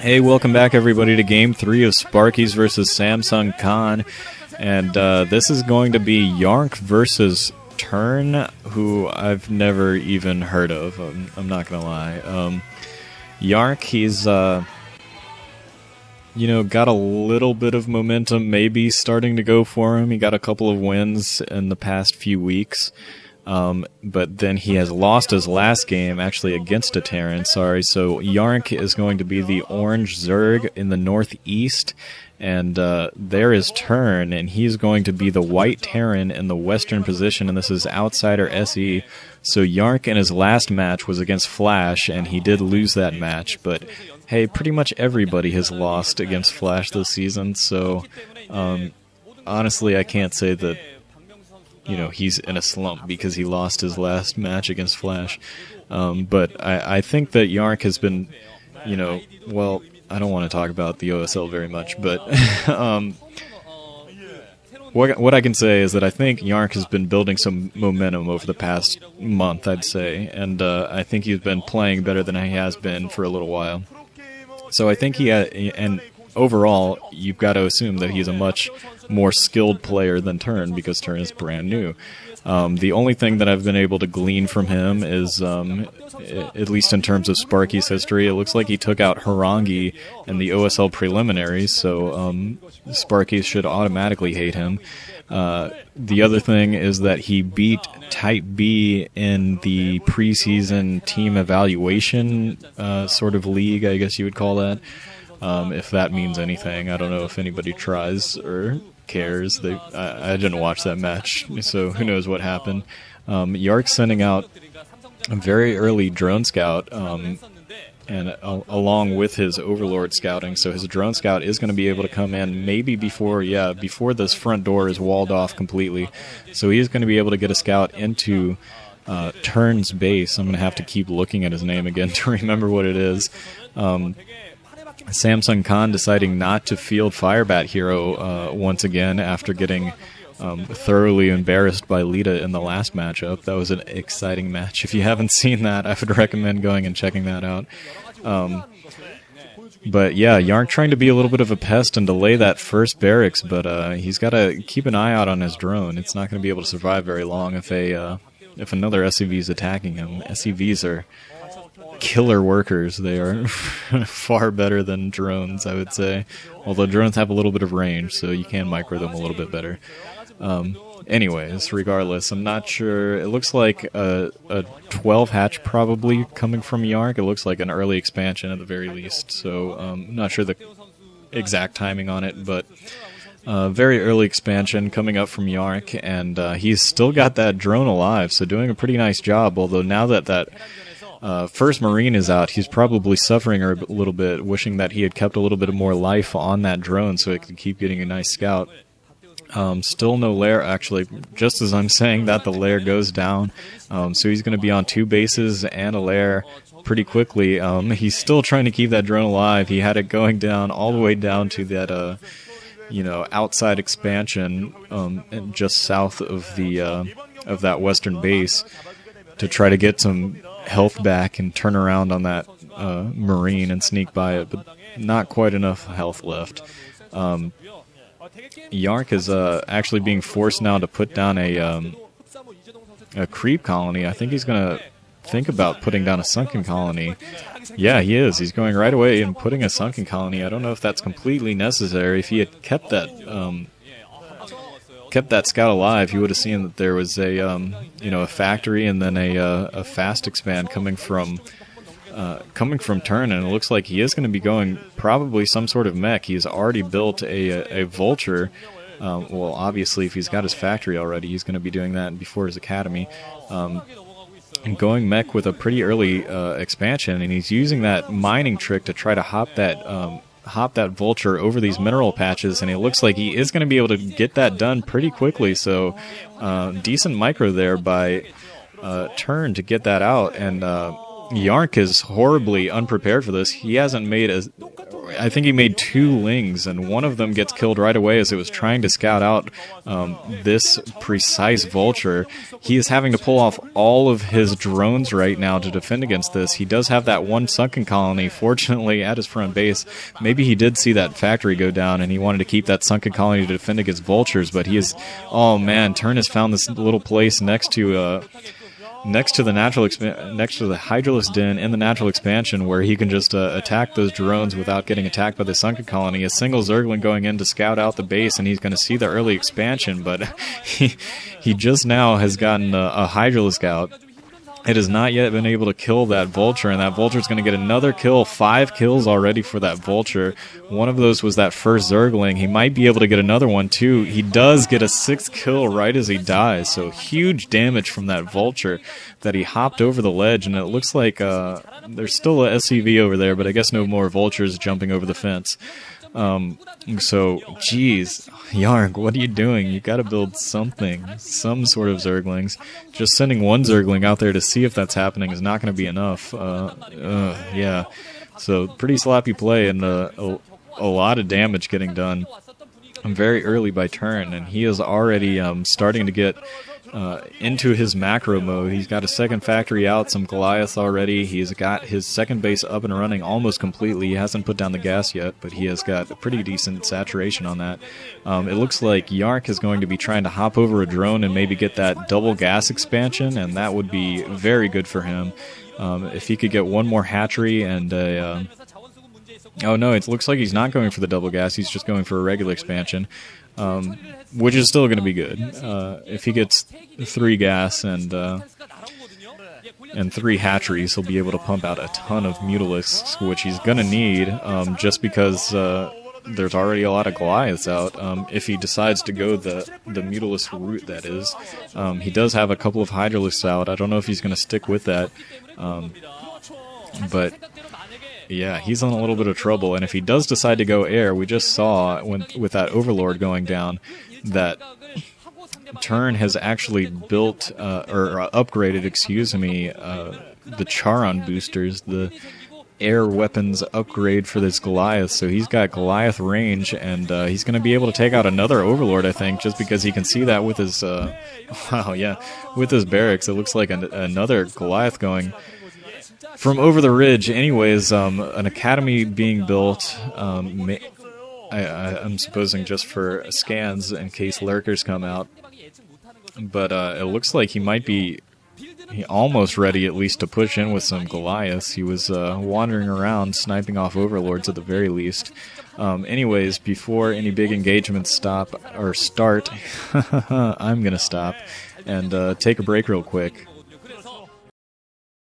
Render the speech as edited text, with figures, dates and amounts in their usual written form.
Hey, welcome back everybody to Game 3 of Sparkyz versus Samsung Khan. And this is going to be YellOw versus TurN, who I've never even heard of, I'm not gonna lie. YellOw, he's, you know, got a little bit of momentum maybe starting to go for him. He got a couple of wins in the past few weeks. But then he has lost his last game, actually against a Terran, sorry. So YellOw is going to be the orange Zerg in the northeast, and there is TurN, and he's going to be the white Terran in the western position, and this is Outsider SE. So YellOw in his last match was against Flash, and he did lose that match, but hey, pretty much everybody has lost against Flash this season, so honestly I can't say that, you know, he's in a slump because he lost his last match against Flash. But I think that YellOw has been, you know, well, I don't want to talk about the OSL very much, but what I can say is that I think YellOw has been building some momentum over the past month, I'd say, and I think he's been playing better than he has been for a little while. So I think and overall, you've got to assume that he's a much more skilled player than TurN, because TurN is brand new. The only thing that I've been able to glean from him is, at least in terms of Sparkyz history, it looks like he took out ArnC in the OSL preliminaries, so Sparkyz should automatically hate him. The other thing is that he beat Type B in the preseason team evaluation sort of league, I guess you would call that. If that means anything. I don't know if anybody tries or cares. I didn't watch that match, so who knows what happened. YellOw sending out a very early drone scout, and along with his Overlord scouting, so his drone scout is going to be able to come in maybe before this front door is walled off completely. So he is going to be able to get a scout into TurN's base. I'm going to have to keep looking at his name again to remember what it is. Samsung Khan deciding not to field Firebat Hero once again after getting thoroughly embarrassed by Lita in the last matchup. That was an exciting match. If you haven't seen that, I would recommend going and checking that out. But yeah, YellOw trying to be a little bit of a pest and delay that first barracks, but he's got to keep an eye out on his drone. It's not going to be able to survive very long if another SCV is attacking him. SCVs are killer workers. They are far better than drones, I would say. Although drones have a little bit of range, so you can micro them a little bit better. Anyways, regardless, I'm not sure. It looks like a 12 hatch probably coming from YellOw. It looks like an early expansion at the very least, so I'm not sure the exact timing on it, but very early expansion coming up from YellOw, and he's still got that drone alive, so doing a pretty nice job, although now that first Marine is out, he's probably suffering a little bit, wishing that he had kept a little bit more life on that drone so it could keep getting a nice scout. Still no lair, actually. Just as I'm saying that, the lair goes down. So he's going to be on 2 bases and a lair pretty quickly. He's still trying to keep that drone alive. He had it going down all the way down to that, you know, outside expansion, and just south of that western base, to try to get some health back and turn around on that Marine and sneak by it, but not quite enough health left. YellOw is actually being forced now to put down a creep colony. I think he's going to think about putting down a sunken colony. Yeah, he is. He's going right away and putting a sunken colony. I don't know if that's completely necessary. If he had kept that scout alive, he would have seen that there was a you know, a factory and then a fast expand coming from TurN, and it looks like he is going to be going probably some sort of mech. He's already built a vulture. Well, obviously, if he's got his factory already, he's going to be doing that before his academy. And going mech with a pretty early expansion, and he's using that mining trick to try to hop that vulture over these mineral patches, and it looks like he is going to be able to get that done pretty quickly. So decent micro there by TurN to get that out, and YellOw is horribly unprepared for this. He hasn't made I think he made 2 lings, and one of them gets killed right away as it was trying to scout out this precise vulture. He is having to pull off all of his drones right now to defend against this. He does have that one sunken colony, fortunately, at his front base. Maybe he did see that factory go down, and he wanted to keep that sunken colony to defend against vultures, but he is... Oh man, TurN has found this little place next to the Hydralisk Den in the natural expansion where he can just attack those drones without getting attacked by the sunken colony. A single Zergling going in to scout out the base, and he's going to see the early expansion, but he just now has gotten a Hydralisk out. It has not yet been able to kill that vulture, and that vulture is going to get another kill. 5 kills already for that vulture. One of those was that first Zergling. He might be able to get another one too. He does get a 6th kill right as he dies, so huge damage from that vulture that he hopped over the ledge, and it looks like there's still a SCV over there, but I guess no more vultures jumping over the fence. So, geez, Yarg, what are you doing? You gotta build something, some sort of Zerglings. Just sending one Zergling out there to see if that's happening is not gonna be enough. Yeah, so pretty sloppy play and a lot of damage getting done very early by TurN, and he is already starting to get into his macro mode. He's got a second factory out, some Goliaths already. He's got his second base up and running almost completely. He hasn't put down the gas yet, but he has got a pretty decent saturation on that. It looks like Yark is going to be trying to hop over a drone and maybe get that double gas expansion, and that would be very good for him. If he could get one more hatchery and a... oh no, it looks like he's not going for the double gas, he's just going for a regular expansion. Which is still going to be good. If he gets 3 gas and 3 hatcheries, he'll be able to pump out a ton of Mutalisks, which he's going to need, just because there's already a lot of Goliaths out. If he decides to go the Mutalisk route, that is. He does have a couple of Hydralisks out. I don't know if he's going to stick with that. But... yeah, he's in a little bit of trouble, and if he does decide to go air, we just saw with that Overlord going down that TurN has actually built or upgraded, excuse me, the Charon boosters, the air weapons upgrade for this Goliath. So he's got Goliath range, and he's going to be able to take out another Overlord, I think, just because he can see that with his wow, yeah, with his barracks. It looks like another Goliath going from over the ridge. Anyways, an academy being built, I'm supposing just for scans in case lurkers come out. But it looks like he might be almost ready at least to push in with some Goliaths. He was wandering around, sniping off Overlords at the very least. Anyways, before any big engagements start, I'm going to stop and take a break real quick.